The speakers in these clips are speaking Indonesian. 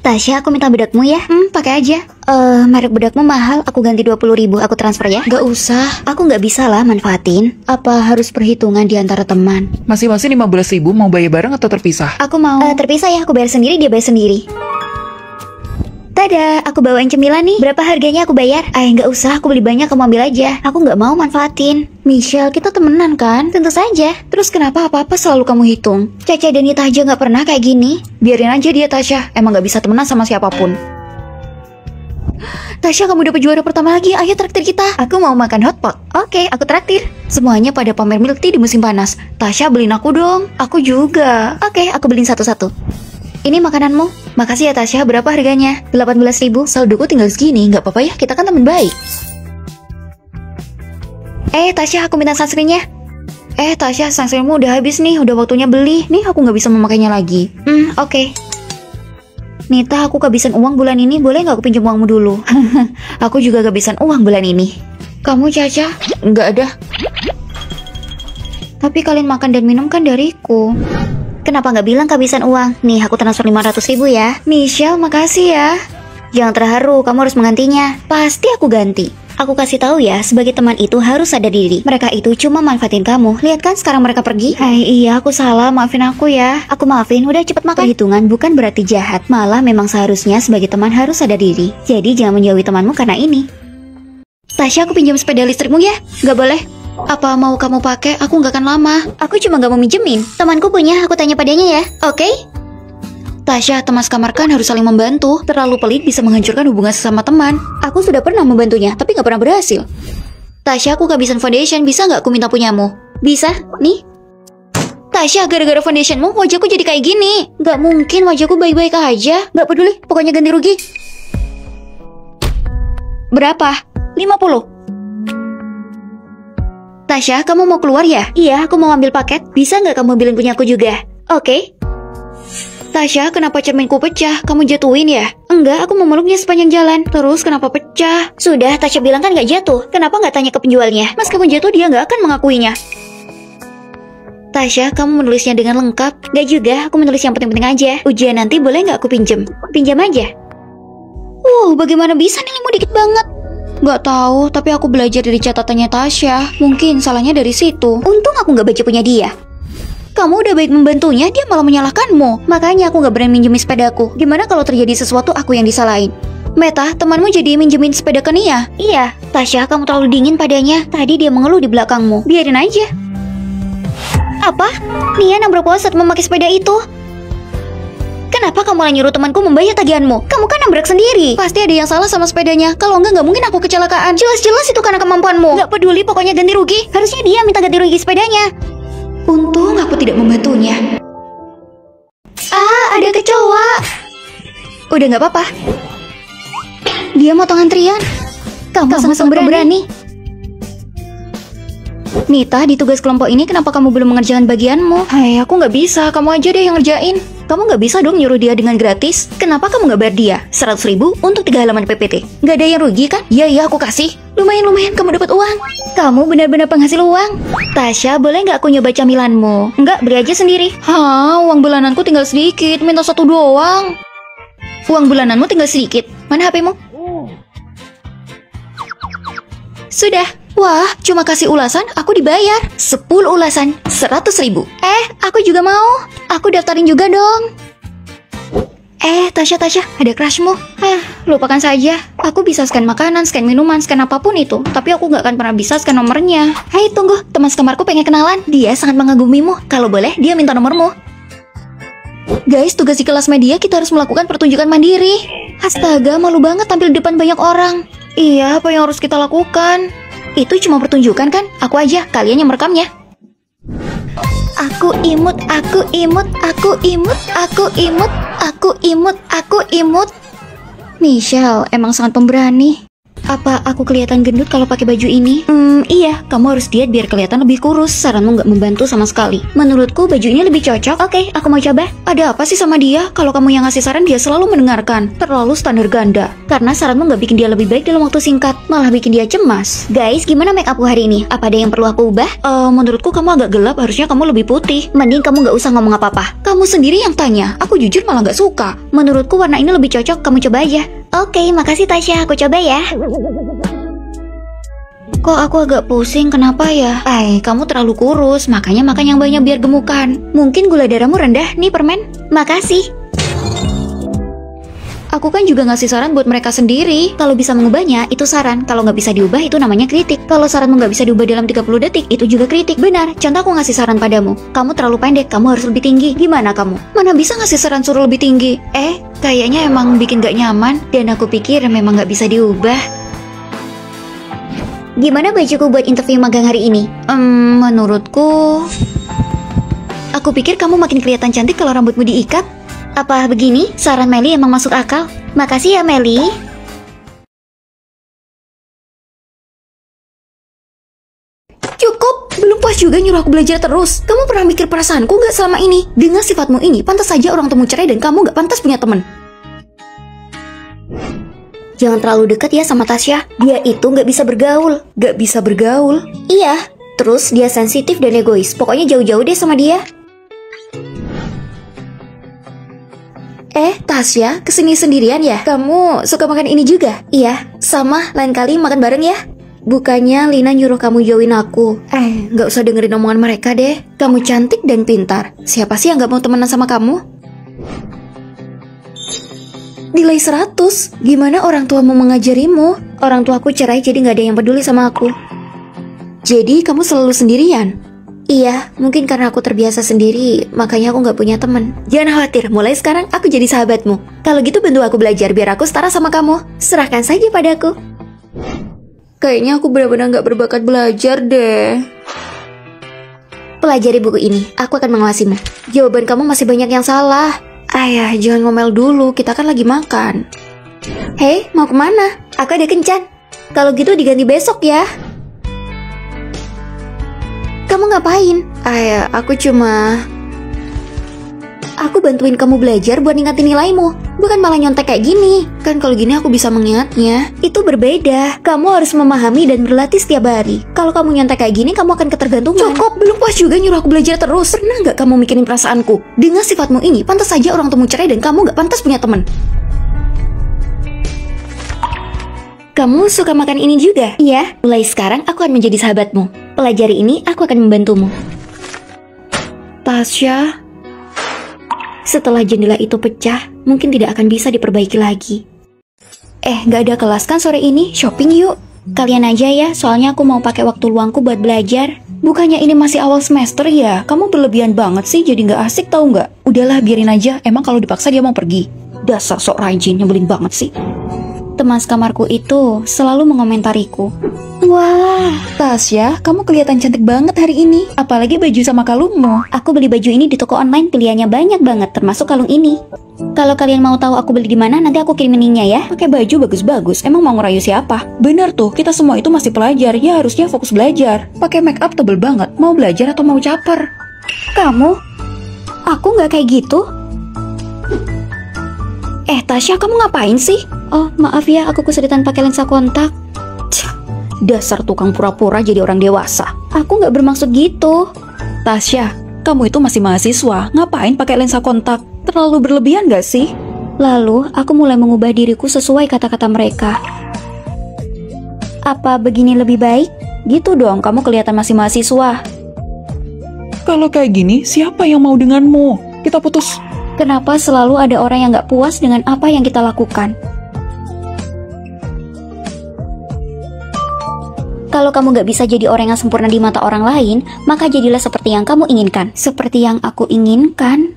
Tasya, aku minta bedakmu ya. Pakai aja. Merek bedakmu mahal, aku ganti 20.000, aku transfer ya. Gak usah. Aku nggak bisa lah manfaatin. Apa harus perhitungan di antara teman? Masing-masing 15.000, mau bayar bareng atau terpisah? Aku mau. Terpisah ya, aku bayar sendiri, dia bayar sendiri. Tada, aku bawain cemilan nih. Berapa harganya aku bayar? Nggak usah, aku beli banyak, kamu ambil aja. Aku nggak mau manfaatin. Michelle, kita temenan kan? Tentu saja. Terus kenapa apa-apa selalu kamu hitung? Caca dan Nita aja nggak pernah kayak gini. Biarin aja dia, Tasya. Emang nggak bisa temenan sama siapapun. Tasya, kamu dapat juara pertama lagi. Ayo traktir kita. Aku mau makan hotpot. Oke, aku traktir. Semuanya pada pamer milk tea di musim panas. Tasya, beliin aku dong. Aku juga. Oke, aku beliin satu-satu. Ini makananmu. Makasih ya Tasya, berapa harganya? 18.000. Saldoku tinggal segini, nggak apa-apa ya, kita kan teman baik. Tasya, aku minta sunscreennya. Tasya, sunscreenmu udah habis nih, udah waktunya beli. Nih, aku nggak bisa memakainya lagi. Oke. Nita, aku kehabisan uang bulan ini, boleh nggak aku pinjam uangmu dulu? Aku juga kehabisan uang bulan ini. Kamu, Caca? Nggak ada. Tapi kalian makan dan minum kan dariku. Kenapa nggak bilang kehabisan uang? Nih, aku transfer 500.000 ya. Michelle, makasih ya. Jangan terharu, kamu harus menggantinya. Pasti aku ganti. Aku kasih tahu ya, sebagai teman itu harus sadar diri. Mereka itu cuma manfaatin kamu. Lihat kan sekarang mereka pergi. Hai, iya aku salah, maafin aku ya. Aku maafin, udah cepet makan. Perhitungan bukan berarti jahat. Malah memang seharusnya sebagai teman harus sadar diri. Jadi jangan menjauhi temanmu karena ini. Tasya, aku pinjam sepeda listrikmu ya? Gak boleh. Apa mau kamu pakai? Aku nggak akan lama. Aku cuma gak mau minjemin. Temanku punya, aku tanya padanya ya. Oke? Tasya, teman sekamar kan harus saling membantu. Terlalu pelit bisa menghancurkan hubungan sesama teman. Aku sudah pernah membantunya, tapi gak pernah berhasil. Tasya, aku kehabisan foundation. Bisa nggak aku minta punyamu? Bisa, nih. Tasya, gara-gara foundationmu, wajahku jadi kayak gini. Gak mungkin, wajahku baik-baik aja. Gak peduli, pokoknya ganti rugi. Berapa? 50. Tasya, kamu mau keluar ya? Iya, aku mau ambil paket. Bisa nggak kamu ambilin punya aku juga? Oke. Tasya, kenapa cerminku pecah? Kamu jatuhin ya? Enggak, aku memeluknya sepanjang jalan. Terus kenapa pecah? Sudah, Tasya bilang kan nggak jatuh. Kenapa nggak tanya ke penjualnya? Mas, kamu jatuh, dia nggak akan mengakuinya. Tasya, kamu menulisnya dengan lengkap? Nggak juga, aku menulis yang penting-penting aja. Ujian nanti boleh nggak aku pinjem? Pinjam aja. Bagaimana bisa nilaimu dikit banget? Gak tahu, tapi aku belajar dari catatannya Tasya. Mungkin salahnya dari situ. Untung aku nggak baca punya dia. Kamu udah baik membantunya, dia malah menyalahkanmu. Makanya aku gak berani minjemin sepedaku. Gimana kalau terjadi sesuatu aku yang disalahin? Meta, temanmu jadi minjemin sepeda ke Nia? Iya, Tasya, kamu terlalu dingin padanya. Tadi dia mengeluh di belakangmu. Biarin aja. Apa? Nia nabrak saat memakai sepeda itu. Kenapa kamu malah nyuruh temanku membayar tagihanmu? Kamu kan nabrak sendiri. Pasti ada yang salah sama sepedanya. Kalau enggak mungkin aku kecelakaan. Jelas-jelas itu karena kemampuanmu. Gak peduli, pokoknya ganti rugi. Harusnya dia minta ganti rugi sepedanya. Untung aku tidak membantunya. Ada kecoa. Udah gak apa-apa. Dia motong antrian. Kamu sangat berani. Nita, di tugas kelompok ini kenapa kamu belum mengerjakan bagianmu? Hai, aku nggak bisa. Kamu aja deh yang ngerjain. Kamu nggak bisa dong nyuruh dia dengan gratis. Kenapa kamu nggak bayar dia 100.000 untuk 3 halaman PPT? Nggak ada yang rugi kan? Iya, aku kasih. Lumayan kamu dapat uang. Kamu benar-benar penghasil uang. Tasya, boleh nggak aku nyoba camilanmu? Enggak, beli aja sendiri. Uang bulananku tinggal sedikit. Minta 1 doang. Uang bulananmu tinggal sedikit. Mana HP-mu? Sudah. Wah, cuma kasih ulasan, aku dibayar 10 ulasan, 100.000. Aku juga mau. Aku daftarin juga dong. Tasya, ada crushmu. Lupakan saja. Aku bisa scan makanan, scan minuman, scan apapun itu. Tapi aku nggak akan pernah bisa scan nomornya. Hai, tunggu. Teman sekamarku pengen kenalan. Dia sangat mengagumimu. Kalau boleh, dia minta nomormu. Guys, tugas di kelas media kita harus melakukan pertunjukan mandiri. Astaga, malu banget tampil di depan banyak orang. Iya, apa yang harus kita lakukan? Itu cuma pertunjukan kan? Aku aja, kalian yang merekamnya. Aku imut, aku imut, aku imut, aku imut, aku imut, aku imut. Michelle emang sangat pemberani. Apa aku kelihatan gendut kalau pakai baju ini? Iya, kamu harus diet biar kelihatan lebih kurus. Saranmu nggak membantu sama sekali. Menurutku baju ini lebih cocok. Oke, aku mau coba. Ada apa sih sama dia? Kalau kamu yang ngasih saran, dia selalu mendengarkan. Terlalu standar ganda. Karena saranmu nggak bikin dia lebih baik dalam waktu singkat, malah bikin dia cemas. Guys, gimana make upku hari ini? Apa ada yang perlu aku ubah? Menurutku kamu agak gelap, harusnya kamu lebih putih. Mending kamu nggak usah ngomong apa-apa. Kamu sendiri yang tanya. Aku jujur malah nggak suka. Menurutku warna ini lebih cocok, kamu coba aja. Oke, makasih Tasya, aku coba ya. Kok aku agak pusing, kenapa ya? Kamu terlalu kurus, makanya makan yang banyak biar gemukan. Mungkin gula darahmu rendah, nih permen. Makasih. Aku kan juga ngasih saran buat mereka sendiri. Kalau bisa mengubahnya, itu saran. Kalau nggak bisa diubah, itu namanya kritik. Kalau saranmu nggak bisa diubah dalam 30 detik, itu juga kritik. Benar, contoh aku ngasih saran padamu. Kamu terlalu pendek, kamu harus lebih tinggi. Gimana kamu? Mana bisa ngasih saran suruh lebih tinggi? Kayaknya emang bikin gak nyaman. Dan aku pikir memang nggak bisa diubah. Gimana bajuku buat interview magang hari ini? Menurutku... Aku pikir kamu makin kelihatan cantik kalau rambutmu diikat. Apa begini? Saran Meli emang masuk akal. Makasih ya Meli. Cukup, belum puas juga nyuruh aku belajar terus. Kamu pernah mikir perasaanku nggak selama ini? Dengan sifatmu ini, pantas saja orang temu cerai dan kamu nggak pantas punya teman. Jangan terlalu dekat ya sama Tasya. Dia itu nggak bisa bergaul. Nggak bisa bergaul? Iya. Terus dia sensitif dan egois. Pokoknya jauh-jauh deh sama dia. Tasya, kesini sendirian ya? Kamu suka makan ini juga? Iya. Sama, lain kali makan bareng ya? Bukannya Lina nyuruh kamu jauhin aku. Nggak usah dengerin omongan mereka deh. Kamu cantik dan pintar. Siapa sih yang nggak mau temenan sama kamu? Nilai 100. Gimana orang tuamu mengajarimu? Orang tuaku cerai jadi nggak ada yang peduli sama aku. Jadi kamu selalu sendirian? Iya, mungkin karena aku terbiasa sendiri, makanya aku nggak punya teman. Jangan khawatir, mulai sekarang aku jadi sahabatmu. Kalau gitu bantu aku belajar biar aku setara sama kamu. Serahkan saja padaku. Kayaknya aku benar-benar nggak berbakat belajar deh. Pelajari buku ini, aku akan mengawasimu. Jawaban kamu masih banyak yang salah. Ayah, jangan ngomel dulu, kita kan lagi makan. Hei, mau kemana? Aku ada kencan. Kalau gitu diganti besok ya. Kamu ngapain? Ayah, aku bantuin kamu belajar buat ningkatin nilaimu. Bukan malah nyontek kayak gini. Kan kalau gini aku bisa mengingatnya. Itu berbeda. Kamu harus memahami dan berlatih setiap hari. Kalau kamu nyontek kayak gini, kamu akan ketergantungan. Cukup, belum puas juga nyuruh aku belajar terus. Pernah nggak kamu mikirin perasaanku? Dengan sifatmu ini, pantas saja orang temu cerai dan kamu nggak pantas punya teman. Kamu suka makan ini juga? Iya, mulai sekarang aku akan menjadi sahabatmu. Pelajari ini, aku akan membantumu. Tasya, setelah jendela itu pecah, mungkin tidak akan bisa diperbaiki lagi. Nggak ada kelas kan sore ini? Shopping yuk. Kalian aja ya, soalnya aku mau pakai waktu luangku buat belajar. Bukannya ini masih awal semester ya? Kamu berlebihan banget sih, jadi nggak asik tau nggak? Udahlah, biarin aja. Emang kalau dipaksa dia mau pergi. Dasar sok rajin, nyebelin banget sih. Teman sekamarku itu selalu mengomentariku. Wah, Tasya, kamu kelihatan cantik banget hari ini. Apalagi baju sama kalungmu. Aku beli baju ini di toko online, pilihannya banyak banget, termasuk kalung ini. Kalau kalian mau tahu aku beli di mana, nanti aku kirimin linknya ya. Pakai baju bagus-bagus, emang mau ngerayu siapa? Bener tuh, kita semua itu masih pelajar, ya harusnya fokus belajar. Pakai make up tebel banget, mau belajar atau mau caper? Kamu? Aku nggak kayak gitu. Tasya, kamu ngapain sih? Oh, maaf ya, aku kesulitan pakai lensa kontak. Dasar tukang pura-pura jadi orang dewasa. Aku nggak bermaksud gitu. Tasya, kamu itu masih mahasiswa, ngapain pakai lensa kontak? Terlalu berlebihan gak sih? Lalu, aku mulai mengubah diriku sesuai kata-kata mereka. Apa begini lebih baik? Gitu dong, kamu kelihatan masih mahasiswa. Kalau kayak gini, siapa yang mau denganmu? Kita putus. Kenapa selalu ada orang yang gak puas dengan apa yang kita lakukan? Kalau kamu gak bisa jadi orang yang sempurna di mata orang lain, maka jadilah seperti yang kamu inginkan. Seperti yang aku inginkan.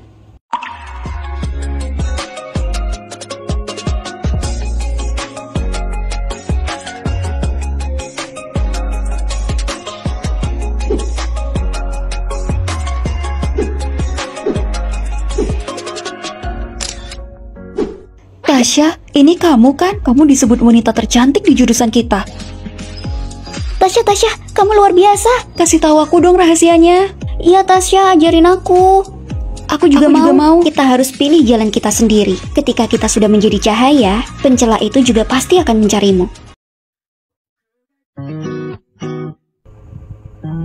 Tasya, ini kamu kan? Kamu disebut wanita tercantik di jurusan kita. Tasya, kamu luar biasa. Kasih tahu aku dong rahasianya. Iya Tasya, ajarin aku. Aku juga mau. Kita harus pilih jalan kita sendiri. Ketika kita sudah menjadi cahaya, pencela itu juga pasti akan mencarimu.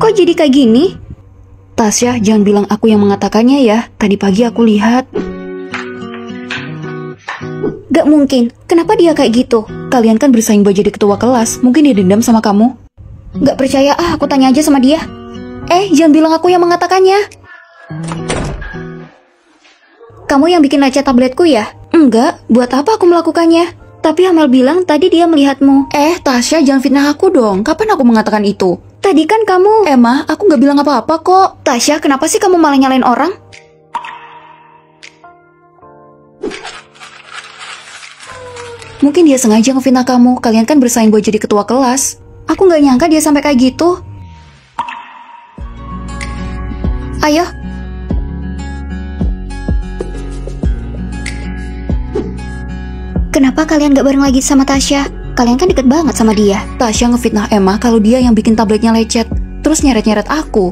Kok jadi kayak gini? Tasya, jangan bilang aku yang mengatakannya ya. Tadi pagi aku lihat. Gak mungkin, kenapa dia kayak gitu? Kalian kan bersaing buat jadi ketua kelas. Mungkin dia dendam sama kamu. Gak percaya aku tanya aja sama dia. Jangan bilang aku yang mengatakannya. Kamu yang bikin lecet tabletku ya? Enggak, buat apa aku melakukannya? Tapi Amel bilang tadi dia melihatmu. Tasya, jangan fitnah aku dong. Kapan aku mengatakan itu? Tadi kan kamu... Emma, aku gak bilang apa-apa kok. Tasya, kenapa sih kamu malah nyalain orang? Mungkin dia sengaja ngefitnah kamu. Kalian kan bersaing buat jadi ketua kelas. Aku gak nyangka dia sampai kayak gitu. Ayo. Kenapa kalian gak bareng lagi sama Tasya? Kalian kan deket banget sama dia. Tasya ngefitnah Emma kalau dia yang bikin tabletnya lecet. Terus nyeret-nyeret aku.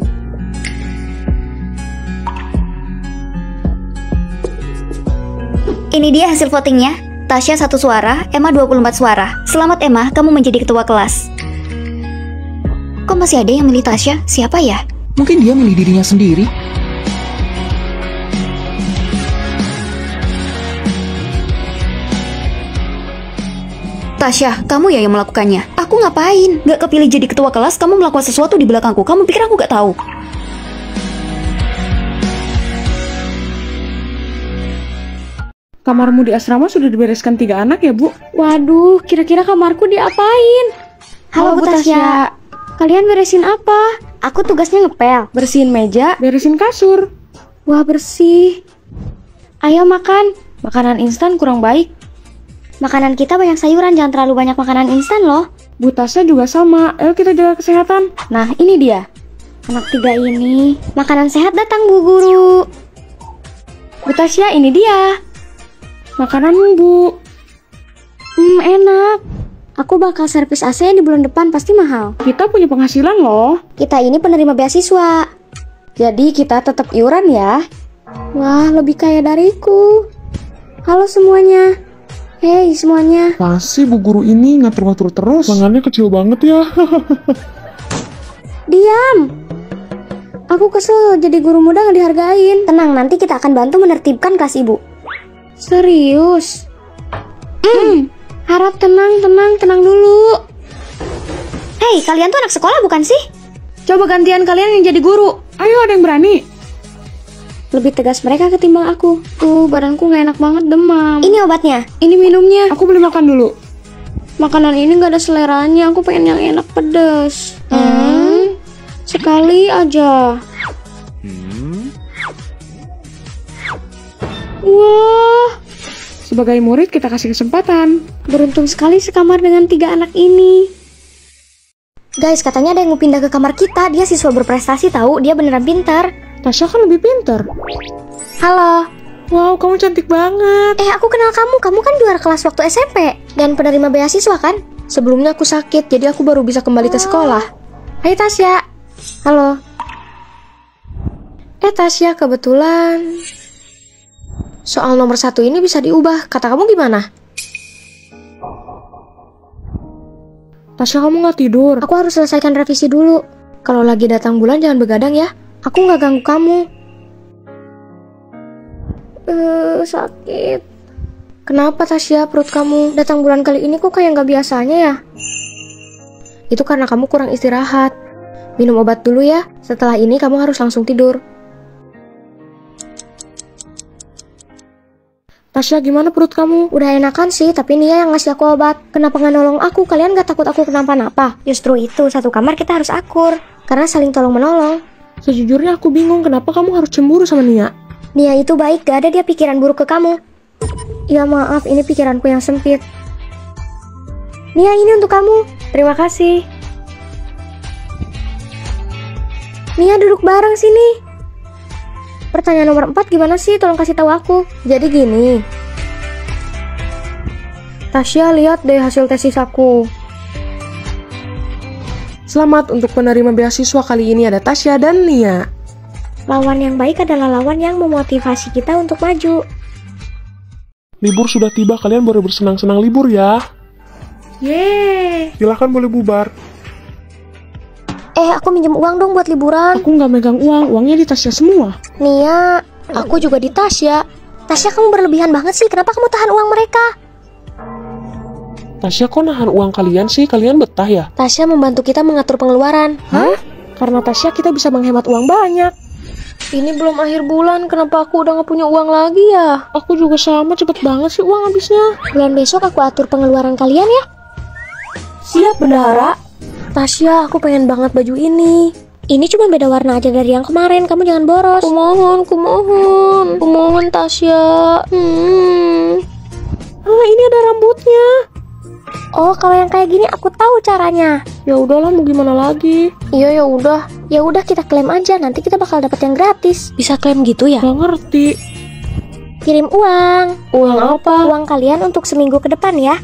Ini dia hasil votingnya. Tasya 1 suara, Emma 24 suara. Selamat Emma, kamu menjadi ketua kelas. Kok masih ada yang milih Tasya? Siapa ya? Mungkin dia milih dirinya sendiri. Tasya, kamu ya yang melakukannya. Aku ngapain? Gak kepilih jadi ketua kelas, kamu melakukan sesuatu di belakangku. Kamu pikir aku gak tahu? Kamarmu di asrama sudah dibereskan 3 anak ya, Bu? Waduh, kira-kira kamarku diapain? Halo Bu Tasya. Kalian beresin apa? Aku tugasnya ngepel. Bersihin meja? Beresin kasur. Wah, bersih. Ayo makan. Makanan instan kurang baik. Makanan kita banyak sayuran, jangan terlalu banyak makanan instan loh. Bu Tasya juga sama. Ayo kita jaga kesehatan. Nah, ini dia. Anak 3 ini. Makanan sehat datang Bu Guru. Bu Tasya, ini dia. Makananmu, Bu. Enak. Aku bakal servis AC di bulan depan, pasti mahal. Kita punya penghasilan loh. Kita ini penerima beasiswa. Jadi kita tetap iuran ya. Wah, lebih kaya dariku. Halo semuanya. Hei semuanya. Pasti Bu Guru ini ngatur-ngatur terus. Lengannya kecil banget ya. Diam. Aku kesel jadi guru muda gak dihargain. Tenang, nanti kita akan bantu menertibkan kelas ibu. Serius? Harap tenang dulu. Hei, kalian tuh anak sekolah bukan sih? Coba gantian kalian yang jadi guru. Ayo, ada yang berani. Lebih tegas mereka ketimbang aku. Tuh, badanku gak enak banget, demam. Ini obatnya. Ini minumnya. Aku beli makan dulu. Makanan ini gak ada seleranya. Aku pengen yang enak pedas. Sekali aja. Wah, Sebagai murid kita kasih kesempatan. beruntung sekali sekamar dengan 3 anak ini. Guys, katanya ada yang mau pindah ke kamar kita. Dia siswa berprestasi tahu, dia beneran pintar. Tasya kan lebih pintar. Halo. Wow, kamu cantik banget. Aku kenal kamu. Kamu kan juara kelas waktu SMP dan penerima beasiswa kan? Sebelumnya aku sakit, jadi aku baru bisa kembali ke sekolah. Hai Tasya. Halo. Tasya, kebetulan soal nomor 1 ini bisa diubah. Kata kamu gimana? Tasya, kamu nggak tidur? Aku harus selesaikan revisi dulu. Kalau lagi datang bulan jangan begadang ya. Aku nggak ganggu kamu. Sakit. Kenapa Tasya, perut kamu datang bulan kali ini kok kayak nggak biasanya ya? Itu karena kamu kurang istirahat. Minum obat dulu ya. Setelah ini kamu harus langsung tidur. Tasya, gimana perut kamu? Udah enakan sih, tapi Nia yang ngasih aku obat. Kenapa nggak nolong aku? Kalian nggak takut aku kenapa-napa? Justru itu, satu kamar kita harus akur. Karena saling tolong-menolong. Sejujurnya aku bingung kenapa kamu harus cemburu sama Nia. Nia itu baik, gak ada dia pikiran buruk ke kamu. Ya maaf, ini pikiranku yang sempit. Nia, ini untuk kamu. Terima kasih. Nia, duduk bareng sini. Pertanyaan nomor 4 gimana sih? Tolong kasih tahu aku. Jadi gini. Tasya, lihat deh hasil tesis aku. Selamat untuk penerima beasiswa kali ini ada Tasya dan Nia. Lawan yang baik adalah lawan yang memotivasi kita untuk maju. Libur sudah tiba, kalian boleh bersenang-senang libur ya. Yeay. Silahkan boleh bubar. Aku minjem uang dong buat liburan. Aku nggak megang uang, uangnya di Tasya semua. Nia, aku juga di Tasya. Tasya, kamu berlebihan banget sih, kenapa kamu tahan uang mereka? Tasya, kok nahan uang kalian sih? Kalian betah ya? Tasya membantu kita mengatur pengeluaran. Hah? Karena Tasya kita bisa menghemat uang banyak. Ini belum akhir bulan, kenapa aku udah gak punya uang lagi ya? Aku juga sama, cepet banget sih uang habisnya. Bulan besok aku atur pengeluaran kalian ya. Siap, bendahara. Tasya, aku pengen banget baju ini. Ini cuma beda warna aja dari yang kemarin, kamu jangan boros. Kumohon Tasya. Ini ada rambutnya. Oh, kalau yang kayak gini aku tahu caranya. Ya udahlah, mau gimana lagi? Iya, ya udah kita klaim aja, nanti kita bakal dapat yang gratis. Bisa klaim gitu ya? Gak ngerti. Kirim uang. Uang apa? Uang kalian untuk seminggu ke depan ya.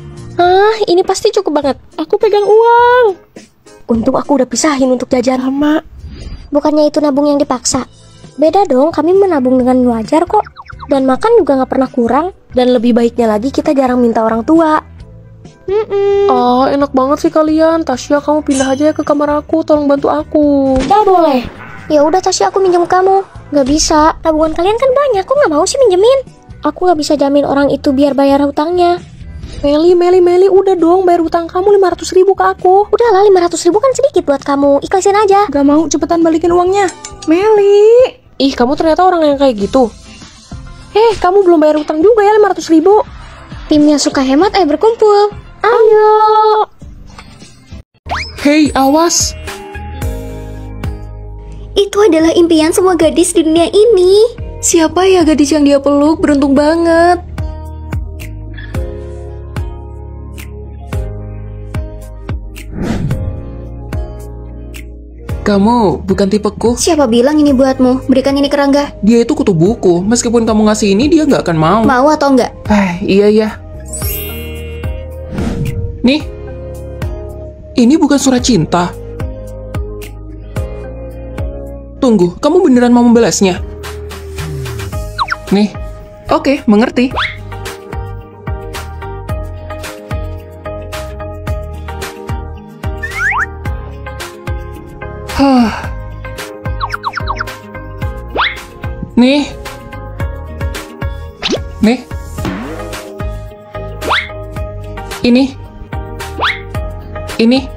Ini pasti cukup banget. Aku pegang uang. Untung aku udah pisahin untuk jajan. Lama. Bukannya itu nabung yang dipaksa. Beda dong, kami menabung dengan wajar kok. Dan makan juga gak pernah kurang. Dan lebih baiknya lagi kita jarang minta orang tua. Enak banget sih kalian. Tasya, kamu pindah aja ke kamar aku, tolong bantu aku. Gak boleh. Ya udah Tasya, aku minjem kamu. Gak bisa, tabungan kalian kan banyak, kok gak mau sih minjemin? Aku gak bisa jamin orang itu biar bayar hutangnya. Meli, udah dong bayar hutang kamu 500.000 ke aku. Udahlah, 500.000 kan sedikit buat kamu, ikhlasin aja. Gak mau, cepetan balikin uangnya. Meli. Ih, kamu ternyata orang yang kayak gitu. Kamu belum bayar hutang juga ya 500.000. Timnya suka hemat, berkumpul. Ayo. Hei, awas! Itu adalah impian semua gadis di dunia ini. Siapa ya gadis yang dia peluk? Beruntung banget. Kamu bukan tipeku. Siapa bilang ini buatmu? Berikan ini ke Rangga. Dia itu kutu buku. Meskipun kamu ngasih ini, dia nggak akan mau. Mau atau enggak? Iya. Nih, ini bukan surat cinta. Tunggu, kamu beneran mau membalasnya? Nih, oke, mengerti. Nih. Ini.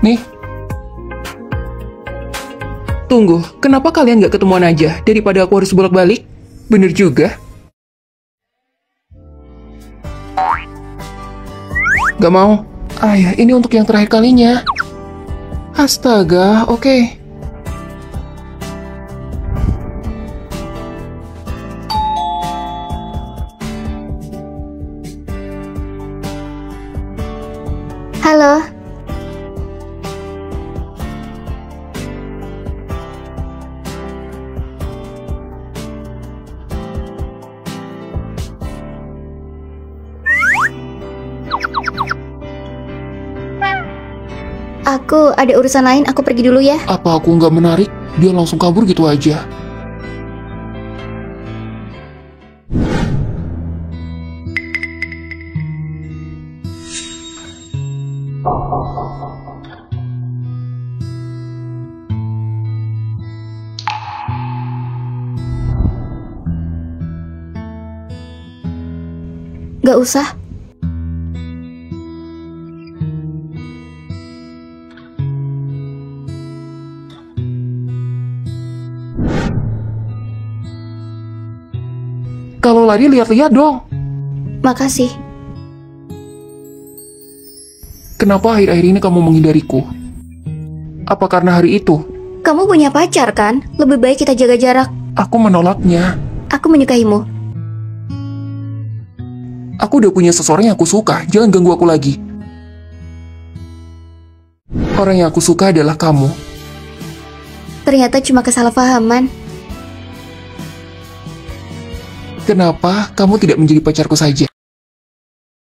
Nih. Tunggu, kenapa kalian gak ketemuan aja daripada aku harus bolak-balik? Bener juga. Gak mau. Ya, ini untuk yang terakhir kalinya. Astaga, oke. Halo. Aku ada urusan lain, aku pergi dulu ya. Apa aku nggak menarik? Dia langsung kabur gitu aja. Gak usah. Kalau lari lihat-lihat dong. Makasih. Kenapa akhir-akhir ini kamu menghindariku? Apa karena hari itu? Kamu punya pacar kan? Lebih baik kita jaga jarak. Aku menolaknya. Aku menyukaimu. Aku udah punya seseorang yang aku suka. Jangan ganggu aku lagi. Orang yang aku suka adalah kamu. Ternyata cuma kesalahpahaman. Kenapa kamu tidak menjadi pacarku saja?